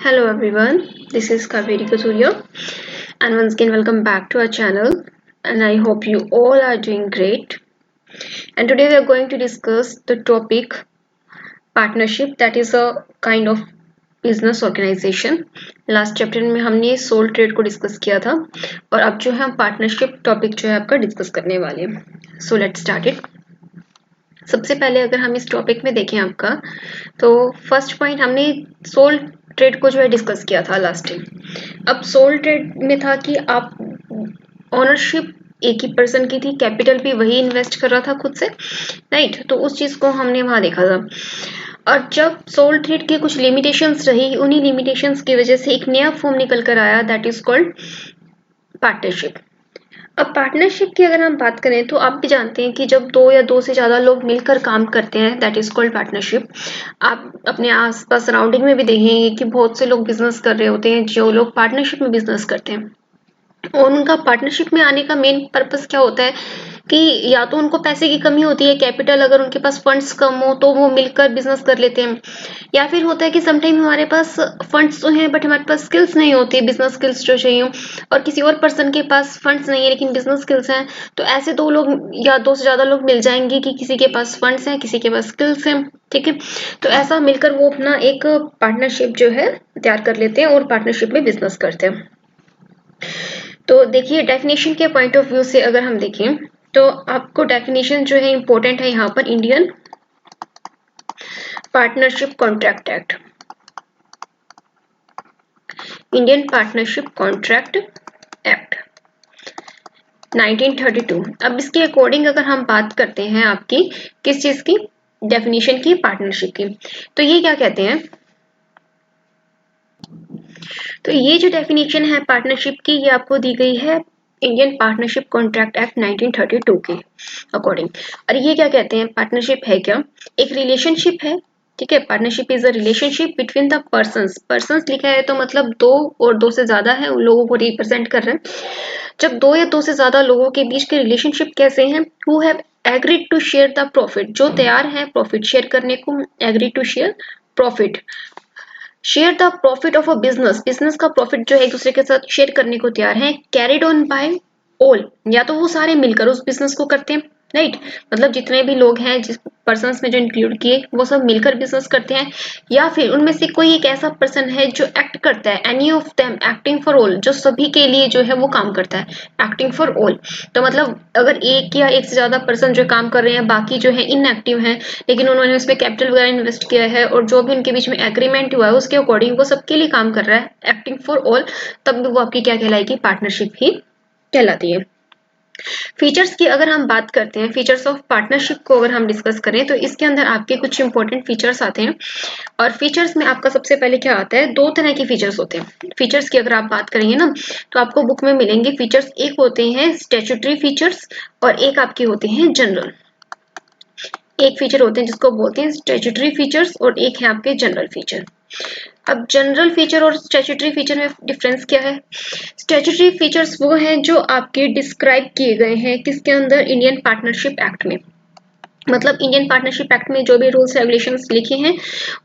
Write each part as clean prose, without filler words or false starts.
Hello everyone, this is Kaveri Kasuria and once again welcome back to our channel and I hope you all are doing great. And today we are going to discuss the topic partnership, that is a kind of business organization. Last chapter में हमने soul trade को discuss किया था और अब जो है हम पार्टनरशिप टॉपिक जो है आपका डिस्कस करने वाले हैं. So let's start it. सबसे पहले अगर हम इस टॉपिक में देखें आपका, तो फर्स्ट पॉइंट हमने सोल ट्रेड को जो है डिस्कस किया था लास्ट टाइम. अब सोल ट्रेड में था कि आप ओनरशिप एक ही पर्सन की थी, कैपिटल भी वही इन्वेस्ट कर रहा था खुद से, राइट. तो उस चीज को हमने वहां देखा था. और जब सोल ट्रेड के कुछ लिमिटेशंस रही, उन्हीं लिमिटेशंस की वजह से एक नया फॉर्म निकल कर आया, दैट इज कॉल्ड पार्टनरशिप. अब पार्टनरशिप की अगर हम बात करें तो आप भी जानते हैं कि जब दो या दो से ज़्यादा लोग मिलकर काम करते हैं, दैट इज़ कॉल्ड पार्टनरशिप. आप अपने आसपास सराउंडिंग में भी देखेंगे कि बहुत से लोग बिजनेस कर रहे होते हैं जो लोग पार्टनरशिप में बिजनेस करते हैं. और उनका पार्टनरशिप में आने का मेन पर्पस क्या होता है कि या तो उनको पैसे की कमी होती है, कैपिटल, अगर उनके पास फंड्स कम हो तो वो मिलकर बिजनेस कर लेते हैं. या फिर होता है कि समटाइम हमारे पास फंड्स तो हैं बट हमारे पास स्किल्स नहीं होती, बिजनेस स्किल्स जो चाहिए, और किसी और पर्सन के पास फंड्स नहीं है लेकिन बिजनेस स्किल्स हैं. तो ऐसे दो लोग या दो से ज़्यादा लोग मिल जाएंगे कि किसी के पास फंड्स हैं, किसी के पास स्किल्स हैं, ठीक है. तो ऐसा मिलकर वो अपना एक पार्टनरशिप जो है तैयार कर लेते हैं और पार्टनरशिप में बिजनेस करते हैं. तो देखिए, डेफिनेशन के पॉइंट ऑफ व्यू से अगर हम देखें तो आपको डेफिनेशन जो है इंपॉर्टेंट है यहाँ पर, Indian partnership contract act. Indian partnership contract act 1932. अब इसके अकॉर्डिंग अगर हम बात करते हैं आपकी किस चीज की, डेफिनेशन की, पार्टनरशिप की, तो ये क्या कहते हैं, तो ये जो डेफिनेशन है पार्टनरशिप की, ये आपको दी गई है इंडियन पार्टनरशिप कॉन्ट्रैक्ट एक्ट 1932 के अकॉर्डिंग. और ये क्या कहते हैं, पार्टनरशिप है क्या, एक रिलेशनशिप है, ठीक है. Partnership is a relationship between the persons. Persons लिखा है तो मतलब दो और दो से ज्यादा है, उन लोगों को रिप्रेजेंट कर रहे हैं. जब दो या दो से ज्यादा लोगों के बीच के रिलेशनशिप कैसे हैं, who have agreed to share the profit, जो तैयार है प्रॉफिट शेयर करने को, agree to share profit, share the profit of a business, business का प्रॉफिट जो है एक दूसरे के साथ शेयर करने को तैयार है. कैरिड ऑन बाय ऑल, या तो वो सारे मिलकर उस बिजनेस को करते हैं, राइट. मतलब जितने भी लोग हैं जिस पर्सन्स में जो इंक्लूड किए वो सब मिलकर बिजनेस करते हैं. या फिर उनमें से कोई एक ऐसा पर्सन है जो एक्ट करता है, any of them acting for all, जो सभी के लिए जो है वो काम करता है, एक्टिंग फॉर ऑल. तो मतलब अगर एक या एक से ज्यादा पर्सन जो काम कर रहे हैं, बाकी जो है इनएक्टिव हैं, लेकिन उन्होंने उसमें कैपिटल वगैरह इन्वेस्ट किया है और जो भी उनके बीच में एग्रीमेंट हुआ है उसके अकॉर्डिंग वो सबके लिए काम कर रहा है, एक्टिंग फॉर ऑल, तब वो आपकी क्या कहलाएगी, पार्टनरशिप ही कहलाती है. फीचर्स की अगर हम बात करते हैं, फीचर्स ऑफ पार्टनरशिप को अगर हम डिस्कस करें तो इसके अंदर आपके कुछ इंपॉर्टेंट फीचर्स आते हैं. और फीचर्स में आपका सबसे पहले क्या आता है, दो तरह के फीचर्स होते हैं. फीचर्स की अगर आप बात करेंगे ना तो आपको बुक में मिलेंगे फीचर्स, एक होते हैं स्टैट्यूटरी फीचर्स और एक आपके होते हैं जनरल. एक फीचर होते हैं जिसको बोलते हैं स्टैट्यूटरी फीचर्स और एक है आपके जनरल फीचर. अब जनरल फीचर और स्टैट्यूटरी फीचर में डिफरेंस क्या है. स्टैट्यूटरी फीचर्स वो हैं जो आपके डिस्क्राइब किए गए हैं किसके अंदर, इंडियन पार्टनरशिप एक्ट में. मतलब इंडियन पार्टनरशिप एक्ट में जो भी रूल्स रेगुलेशंस लिखे हैं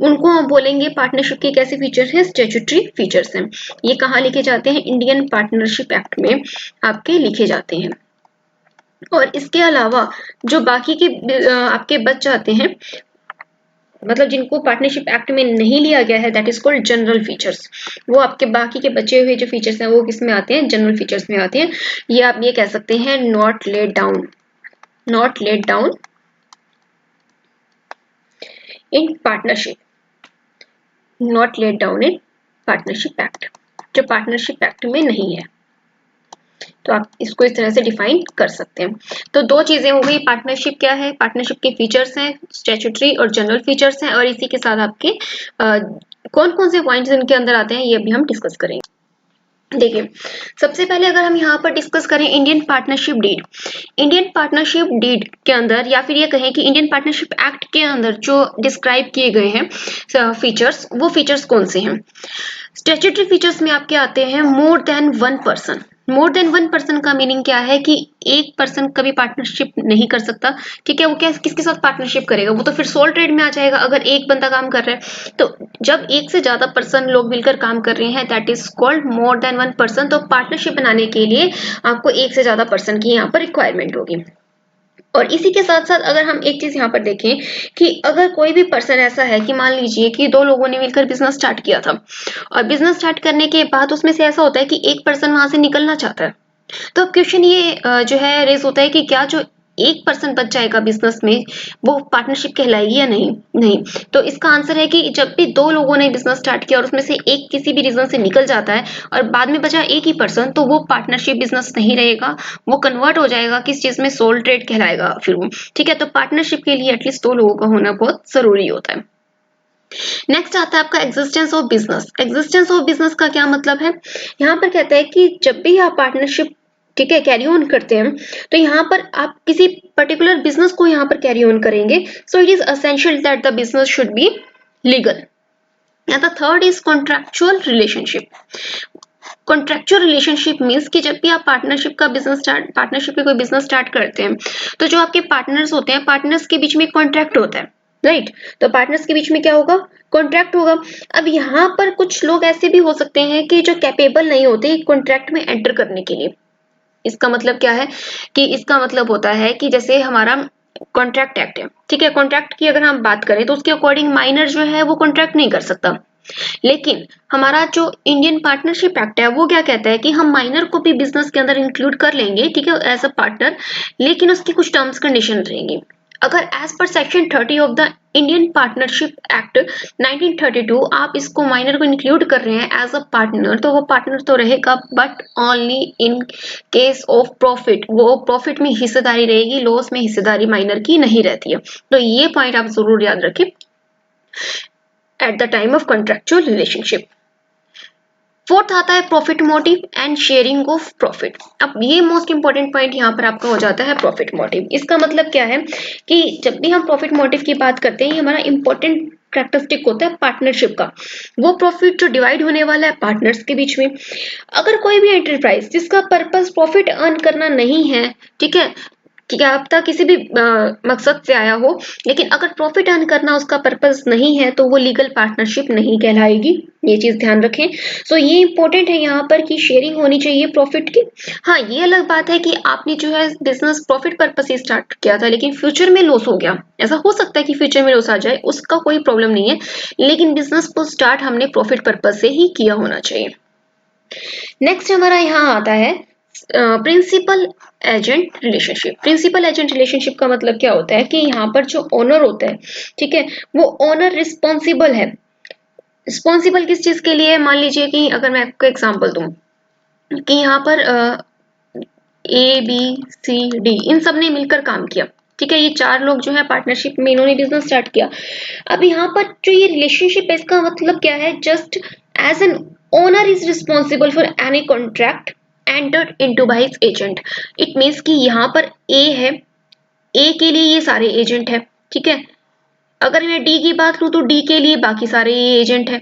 उनको हम बोलेंगे पार्टनरशिप के कैसे फीचर हैं, स्टैट्यूटरी फीचर्स हैं. ये कहाँ लिखे जाते हैं, इंडियन पार्टनरशिप एक्ट में आपके लिखे जाते हैं. और इसके अलावा जो बाकी के आपके बच जाते हैं, मतलब जिनको पार्टनरशिप एक्ट में नहीं लिया गया है, that is called general features. वो आपके बाकी के बचे हुए जो फीचर्स हैं वो किस में आते हैं, जनरल फीचर्स में आते हैं. ये आप ये कह सकते हैं not laid down, not laid down in partnership, not laid down in partnership act, जो पार्टनरशिप एक्ट में नहीं है. तो आप इसको इस तरह से डिफाइन कर सकते हैं. तो दो चीजें हो गई, पार्टनरशिप क्या है, पार्टनरशिप के फीचर्स हैं स्टैट्यूटरी और जनरल फीचर्स हैं, और इसी के साथ आपके कौन कौन से पॉइंट्स इनके अंदर आते हैं ये भी हम डिस्कस करेंगे. देखिए, सबसे पहले अगर हम यहाँ पर डिस्कस करें Indian partnership deed, Indian partnership deed के अंदर या फिर ये कहें कि इंडियन पार्टनरशिप एक्ट के अंदर जो डिस्क्राइब किए गए हैं फीचर्स, वो फीचर्स कौन से हैं. स्टैट्यूटरी फीचर्स में आपके आते हैं more than one person, more than one person का मीनिंग क्या है कि एक पर्सन कभी पार्टनरशिप नहीं कर सकता। ठीक है, वो क्या किसके साथ पार्टनरशिप करेगा, वो तो फिर सोल ट्रेड में आ जाएगा। अगर एक बंदा काम कर रहा है तो जब एक से ज्यादा पर्सन लोग मिलकर काम कर रहे हैं that is called more than one person. तो पार्टनरशिप बनाने के लिए आपको एक से ज्यादा पर्सन की यहाँ पर रिक्वायरमेंट होगी। और इसी के साथ साथ अगर हम एक चीज यहाँ पर देखें कि अगर कोई भी पर्सन ऐसा है कि मान लीजिए कि दो लोगों ने मिलकर बिजनेस स्टार्ट किया था और बिजनेस स्टार्ट करने के बाद उसमें से ऐसा होता है कि एक पर्सन वहां से निकलना चाहता है, तो अब क्वेश्चन ये जो है रेज होता है कि क्या जो एक पर्सन बच जाएगा बिजनेस में वो पार्टनरशिप कहलाएगी या नहीं। नहीं, तो इसका आंसर है कि जब भी दो लोगों ने बिजनेस स्टार्ट किया और उसमें से एक किसी भी रीजन से निकल जाता है और बाद में बचा एक ही पर्सन, तो वो पार्टनरशिप बिजनेस नहीं रहेगा, वो कन्वर्ट हो जाएगा किस चीज में, सोल ट्रेड कहलाएगा फिर वो। ठीक है, तो पार्टनरशिप के लिए एटलीस्ट दो लोगों का होना बहुत जरूरी होता है। नेक्स्ट आता है आपका existence of business. Existence of business का क्या मतलब है, यहाँ पर कहता है कि जब भी आप पार्टनरशिप ठीक है कैरी ऑन करते हैं तो यहाँ पर आप किसी पर्टिकुलर बिजनेस को यहाँ पर कैरी ऑन करेंगे, so it is essential that the business should be legal. The third is contractual relationship. Contractual relationship means कि जब भी आप पार्टनरशिप में कोई बिजनेस स्टार्ट करते हैं तो जो आपके पार्टनर्स होते हैं, पार्टनर्स के बीच में कॉन्ट्रैक्ट होता है, राइट। तो पार्टनर्स के बीच में क्या होगा, कॉन्ट्रैक्ट होगा। अब यहाँ पर कुछ लोग ऐसे भी हो सकते हैं कि जो कैपेबल नहीं होते कॉन्ट्रैक्ट में एंटर करने के लिए। इसका मतलब क्या है कि इसका मतलब होता है कि जैसे हमारा कॉन्ट्रैक्ट एक्ट है, ठीक है, कॉन्ट्रैक्ट की अगर हम बात करें तो उसके अकॉर्डिंग माइनर जो है वो कॉन्ट्रैक्ट नहीं कर सकता, लेकिन हमारा जो इंडियन पार्टनरशिप एक्ट है वो क्या कहता है कि हम माइनर को भी बिजनेस के अंदर इंक्लूड कर लेंगे, ठीक है, एज अ पार्टनर, लेकिन उसकी कुछ टर्म्स कंडीशन रहेंगी। अगर as per section 30 of the Indian Partnership Act 1932 आप इसको माइनर को इंक्लूड कर रहे हैं एज अ पार्टनर, तो वो पार्टनर तो रहेगा but only in case of profit, वो प्रॉफिट में हिस्सेदारी रहेगी, लॉस में हिस्सेदारी माइनर की नहीं रहती है। तो ये पॉइंट आप जरूर याद रखें at the time of contractual relationship. Fourth आता है profit motive and sharing of profit. अब ये मोस्ट इंपॉर्टेंट पॉइंट यहाँ पर आपका हो जाता है प्रॉफिट मोटिव। इसका मतलब क्या है कि जब भी हम प्रॉफिट मोटिव की बात करते हैं, ये हमारा इंपॉर्टेंट कैरेक्टरिस्टिक होता है पार्टनरशिप का, वो प्रॉफिट जो डिवाइड होने वाला है पार्टनर्स के बीच में। अगर कोई भी एंटरप्राइज जिसका पर्पस प्रॉफिट अर्न करना नहीं है, ठीक है, क्या पता किसी भी मकसद से आया हो, लेकिन अगर प्रॉफिट अर्न करना उसका पर्पस नहीं है तो वो लीगल पार्टनरशिप नहीं कहलाएगी, ये चीज ध्यान रखें। सो ये इंपॉर्टेंट है यहाँ पर कि शेयरिंग होनी चाहिए प्रॉफिट की। हाँ, ये अलग बात है कि आपने जो है बिजनेस प्रॉफिट पर्पस से स्टार्ट किया था लेकिन फ्यूचर में लॉस हो गया, ऐसा हो सकता है कि फ्यूचर में लॉस आ जाए, उसका कोई प्रॉब्लम नहीं है, लेकिन बिजनेस को स्टार्ट हमने प्रॉफिट पर्पस से ही किया होना चाहिए। नेक्स्ट हमारा यहाँ आता है principal agent relationship. Principal agent relationship का मतलब क्या होता है कि यहाँ पर जो ओनर होता है, ठीक है, वो ओनर रिस्पॉन्सिबल है। रिस्पॉन्सिबल किस चीज के लिए, मान लीजिए कि अगर मैं आपको एग्जांपल दूं कि यहाँ पर ए बी सी डी इन सब ने मिलकर काम किया, ठीक है, ये चार लोग जो है पार्टनरशिप में इन्होंने बिजनेस स्टार्ट किया। अब यहाँ पर जो ये रिलेशनशिप है इसका मतलब क्या है, just as an owner is responsible for any contract entered into by its agent। It means कि यहाँ पर ए है, ए के लिए ये सारे एजेंट है, ठीक है। अगर मैं डी की बात करूं तो डी के लिए बाकी सारे एजेंट है,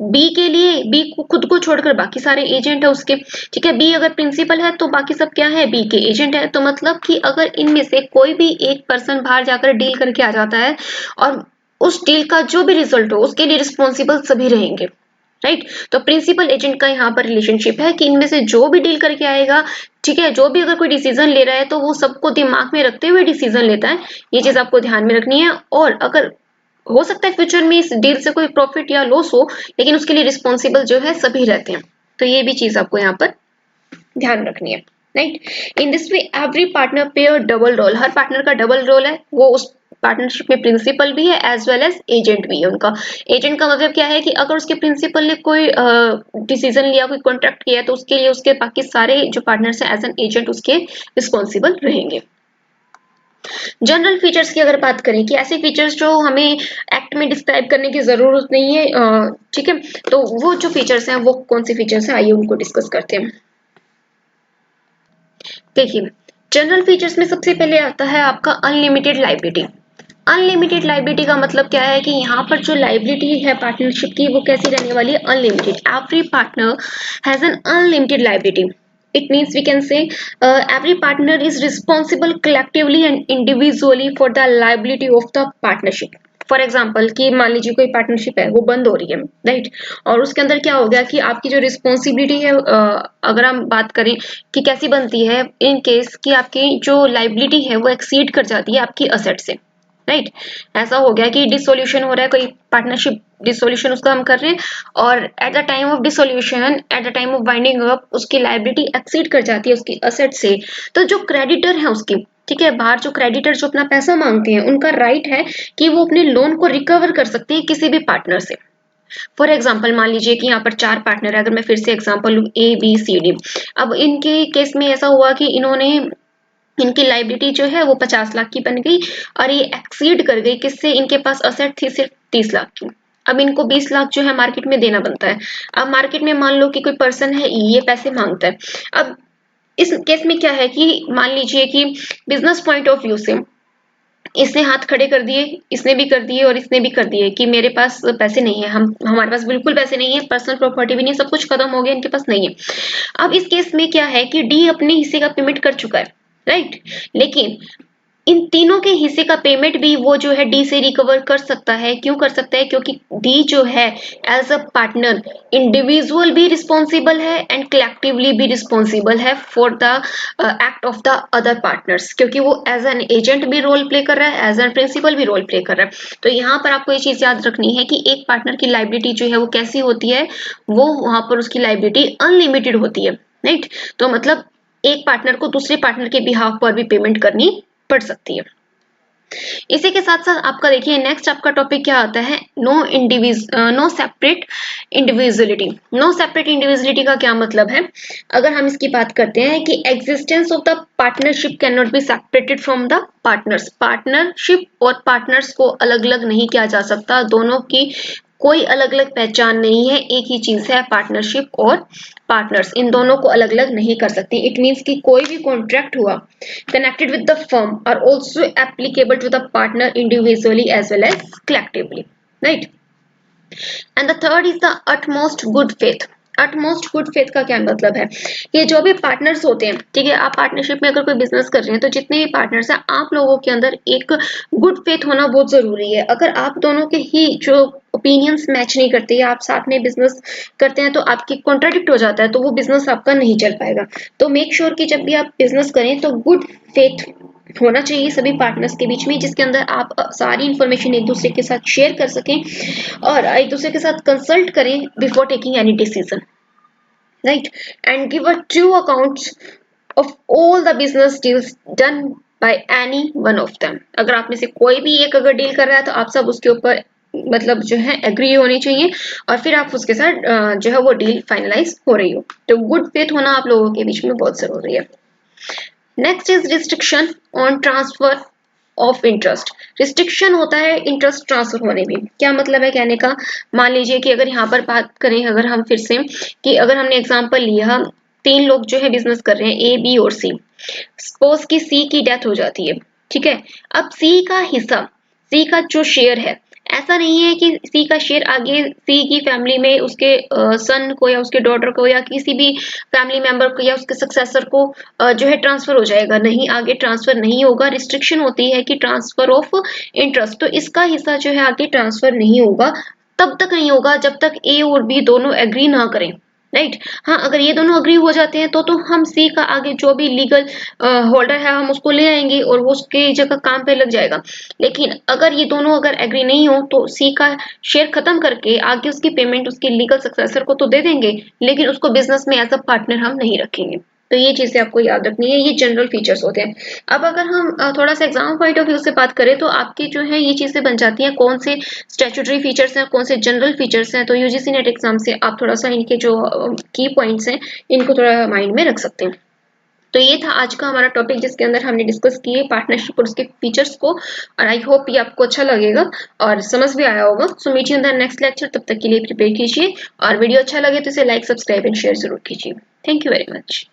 बी के लिए बी को खुद को छोड़कर बाकी सारे एजेंट है उसके, ठीक है। बी अगर प्रिंसिपल है तो बाकी सब क्या है, बी के एजेंट है। तो मतलब कि अगर इनमें से कोई भी एक पर्सन बाहर जाकर डील करके आ जाता है और उस डील का जो भी रिजल्ट हो उसके लिए रिस्पॉन्सिबल सभी रहेंगे, राइट। तो प्रिंसिपल एजेंट का यहाँ पर रिलेशनशिप है कि इनमें से जो भी डील करके आएगा, ठीक है, जो भी अगर कोई डिसीजन ले रहा है तो वो सबको दिमाग में रखते हुए डिसीजन लेता है, ये चीज आपको ध्यान में रखनी है। और अगर हो सकता है फ्यूचर में इस डील से कोई प्रॉफिट या लॉस हो, लेकिन उसके लिए रिस्पॉन्सिबल जो है सभी रहते हैं। तो ये भी चीज आपको यहाँ पर ध्यान रखनी है, right. In this way every partner play a double role. हर पार्टनर का डबल रोल है, वो उस पार्टनरशिप में प्रिंसिपल भी है एज वेल एज एजेंट भी है उनका। एजेंट का मतलब क्या है कि अगर उसके प्रिंसिपल ने कोई डिसीजन लिया, कोई कॉन्ट्रैक्ट किया, तो उसके लिए उसके बाकी सारे जो पार्टनर्स हैं एज एन एजेंट उसके रिस्पॉन्सिबल रहेंगे। जनरल फीचर्स की अगर बात करें कि ऐसे फीचर्स जो हमें एक्ट में डिस्क्राइब करने की जरूरत नहीं है, ठीक है, तो वो जो फीचर्स हैं वो कौन से फीचर्स हैं, आइए उनको डिस्कस करते हैं। देखिए, जनरल फीचर्स में सबसे पहले आता है आपका अनलिमिटेड लायबिलिटी। अनलिमिटेड लायबिलिटी का मतलब क्या है कि यहाँ पर जो लायबिलिटी है पार्टनरशिप की वो कैसी रहने वाली है, unlimited. Every partner has an unlimited liability. It means we can say every partner is responsible collectively and individually for the liability of the partnership. For example कि मान लीजिए कोई पार्टनरशिप है वो बंद हो रही है, राइट, और उसके अंदर क्या हो गया कि आपकी जो रिस्पॉन्सिबिलिटी है, अगर हम बात करें कि कैसी बनती है, इन केस कि आपकी जो लाइबिलिटी है वो एक्सीड कर जाती है आपकी असेट से, राइट। ऐसा हो गया कि डिसोल्यूशन हो रहा है, कोई पार्टनरशिप डिसोल्यूशन उसका हम कर रहे हैं, और at the time of dissolution, at the time of winding up, उसकी लाइबिलिटी एक्सीड कर जाती है उसकी असेट से। तो जो क्रेडिटर है उसकी, ठीक है, बाहर जो क्रेडिटर जो अपना पैसा मांगते हैं, उनका राइट है कि वो अपने लोन को रिकवर कर सकते हैं किसी भी पार्टनर से। फॉर एग्जाम्पल मान लीजिए कि यहाँ पर 4 पार्टनर है, अगर मैं फिर से एग्जाम्पल लूँ A B C D। अब इनके केस में ऐसा हुआ कि इनकी लाइबिलिटी जो है वो 50 लाख की बन गई, और ये एक्सीड कर गई किससे, इनके पास असेट थी सिर्फ 30 लाख की। अब इनको 20 लाख जो है मार्केट में देना बनता है। अब मार्केट में मान लो कि कोई पर्सन है, ये पैसे मांगता है। अब इस केस में क्या है कि मान लीजिए कि बिजनेस पॉइंट ऑफ व्यू से इसने हाथ खड़े कर दिए, इसने भी कर दिए और इसने भी कर दिए कि मेरे पास पैसे नहीं है, हमारे पास बिल्कुल पैसे नहीं है, पर्सनल प्रॉपर्टी भी नहीं है, सब कुछ खत्म हो गया, इनके पास नहीं है। अब इस केस में क्या है कि डी अपने हिस्से का पेमेंट कर चुका है, राइट, लेकिन इन तीनों के हिस्से का पेमेंट भी वो जो है डी से रिकवर कर सकता है। क्यों कर सकता है? क्योंकि डी जो है एज अ पार्टनर इंडिविजुअल भी रिस्पॉन्सिबल है एंड कलेक्टिवली भी रिस्पॉन्सिबल है for the act of the other partners, क्योंकि वो एज एन एजेंट भी रोल प्ले कर रहा है, एज एन प्रिंसिपल भी रोल प्ले कर रहा है। तो यहाँ पर आपको ये चीज याद रखनी है कि एक पार्टनर की लाइबिलिटी जो है वो कैसी होती है, वो वहां पर उसकी लाइबिलिटी अनलिमिटेड होती है, राइट। तो मतलब एक पार्टनर को दूसरे पार्टनर के बिहाफ पर भी पेमेंट करनी पड़ सकती है। इसी के साथ साथ आपका देखिए नेक्स्ट आपका टॉपिक क्या आता है, no separate individuality. No separate individuality का क्या मतलब है, अगर हम इसकी बात करते हैं कि existence of the partnership can not be separated from the partners. Partnership और पार्टनर्स को अलग अलग नहीं किया जा सकता, दोनों की कोई अलग अलग पहचान नहीं है, एक ही चीज है पार्टनरशिप और पार्टनर्स, इन दोनों को अलग अलग नहीं कर सकती। इट मीन्स कि कोई भी कॉन्ट्रैक्ट हुआ connected with the firm are also applicable to the partner individually as well as collectively, right? And the third is the utmost good faith। utmost good faith का क्या मतलब है, ये जो भी पार्टनर्स होते हैं, ठीक है, आप पार्टनरशिप में अगर कोई बिजनेस कर रहे हैं तो जितने भी पार्टनर्स हैं आप लोगों के अंदर एक गुड फेथ होना बहुत जरूरी है। अगर आप दोनों के ही जो ओपिनियंस मैच नहीं करते या आप साथ में बिजनेस करते हैं तो आपकी कॉन्ट्राडिक्ट हो जाता है, तो वो बिजनेस आपका नहीं चल पाएगा। तो मेक श्योर कि जब भी आप बिजनेस करें तो गुड फेथ होना चाहिए सभी पार्टनर्स के बीच में, जिसके अंदर आप सारी इंफॉर्मेशन एक दूसरे के साथ शेयर कर सकें और एक दूसरे के साथ कंसल्ट करें before taking any decision, right, and give a true accounts of all the business deals done by any one of them. अगर आप में से कोई भी एक अगर डील कर रहा है तो आप सब उसके ऊपर मतलब जो है एग्री होनी चाहिए और फिर आप उसके साथ जो है वो डील फाइनलाइज हो रही हो। तो गुड फेथ होना आप लोगों के बीच में बहुत जरूरी है। Next is restriction on transfer of interest. Restriction होता है इंटरेस्ट ट्रांसफर होने में। क्या मतलब है कहने का, मान लीजिए कि अगर यहाँ पर बात करें, अगर हम फिर से कि अगर हमने एग्जांपल लिया 3 लोग जो है बिजनेस कर रहे हैं A B और C। सपोज कि C की डेथ हो जाती है, ठीक है, अब C का हिस्सा, C का जो शेयर है, ऐसा नहीं है कि सी का शेयर आगे सी की फैमिली में उसके सन को या उसके डॉटर को या किसी भी फैमिली मेंबर को या उसके सक्सेसर को जो है ट्रांसफर हो जाएगा, नहीं, आगे ट्रांसफर नहीं होगा। रिस्ट्रिक्शन होती है कि ट्रांसफर ऑफ इंटरेस्ट, तो इसका हिस्सा जो है आगे ट्रांसफर नहीं होगा, तब तक नहीं होगा जब तक ए और बी दोनों एग्री ना करें, राइट। हाँ, अगर ये दोनों अग्री हो जाते हैं तो हम सी का आगे जो भी लीगल होल्डर है हम उसको ले आएंगे और वो उसके जगह काम पे लग जाएगा। लेकिन अगर ये दोनों अगर एग्री नहीं हो तो सी का शेयर खत्म करके आगे उसकी पेमेंट उसके लीगल सक्सेसर को तो दे देंगे, लेकिन उसको बिजनेस में एज अ पार्टनर हम नहीं रखेंगे। तो ये चीजें आपको याद रखनी है, ये जनरल फीचर्स होते हैं। अब अगर हम थोड़ा सा एग्जाम पॉइंट ऑफ व्यू से बात करें तो आपकी जो है ये चीजें बन जाती हैं, कौन से स्टैट्यूटरी फीचर्स हैं, कौन से जनरल फीचर्स हैं। तो यूजीसी नेट एग्जाम से आप थोड़ा सा इनके जो की पॉइंट्स हैं इनको थोड़ा माइंड में रख सकते हैं। तो ये था आज का हमारा टॉपिक जिसके अंदर हमने डिस्कस किए पार्टनरशिप और उसके फीचर्स को, और आई होप ये आपको अच्छा लगेगा और समझ भी आया होगा। So meet you in the next lecture, तब तक के लिए प्रिपेयर कीजिए और वीडियो अच्छा लगे तो इसे लाइक, सब्सक्राइब एंड शेयर जरूर कीजिए। Thank you very much.